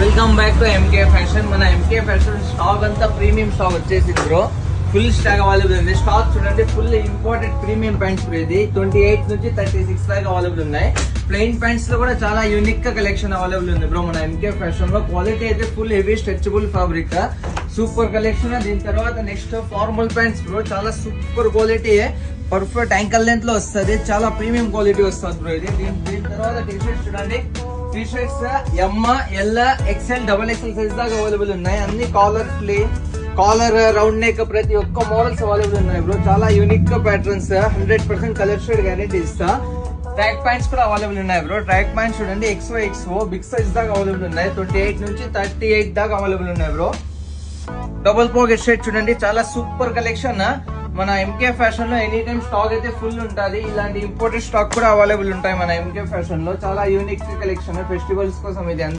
Welcome back to MK fashion. మన MK fashion stock అంతా premium stock వచ్చేసింది bro. Full stock available ఉంది. Stock చూడండి, full important premium pants bro. ఇది 28 నుంచి 36 దాకా అవైలబుల్ ఉన్నాయి. ప్లెయిన్ ప్యాంట్స్ లో కూడా చాలా యూనిక్ గా కలెక్షన్ అవైలబుల్ ఉంది బ్రో. మన ఎంకే ఫ్యాషన్ లో క్వాలిటీ అయితే full heavy stretchable fabric, super collection. దీని తర్వాత నెక్స్ట్ ఫార్మల్ ప్యాంట్స్ బ్రో, చాలా super quality, perfect ankle length లో వస్తుంది, చాలా ప్రీమియం క్వాలిటీ వస్తుంది బ్రో ఇది. దీని తర్వాత టీ షర్ట్స్ చూడండి, T shirts M, L, XL, double XL size దాకా అవైలబుల్ ఉన్నాయి. అన్ని కాలర్ రౌండ్ నెక్ ప్రతి ఒక్క మోడల్స్ అవైలబుల్ ఉన్నాయి బ్రో. చాలా unique patterns, 100% colour shade guarantee ఇస్తా. ట్రాక్ ప్యాంట్స్ కూడా అవైలబుల్ ఉన్నాయి బ్రో. ట్రాక్ ప్యాంట్స్ చూడండి, XO బిగ్ సైజ్ దాకా అవైలబుల్ ఉన్నాయి. 28 నుంచి 38 దాకా అవైలబుల్ ఉన్నాయి బ్రో. డబుల్ పాకెట్ షర్ట్ చూడండి, చాలా సూపర్ కలెక్షన్. మన ఎంకే ఫ్యాషన్ లో ఎనీ టైమ్ స్టాక్ అయితే ఫుల్ ఉంటుంది. ఇలాంటి ఇంపోర్టెడ్ స్టాక్ కూడా అవైలబుల్ ఉంటాయి మన ఎంకే ఫ్యాషన్ లో. చాలా యూనిక్ కలెక్షన్, ఫెస్టివల్స్ కోసం ఇది.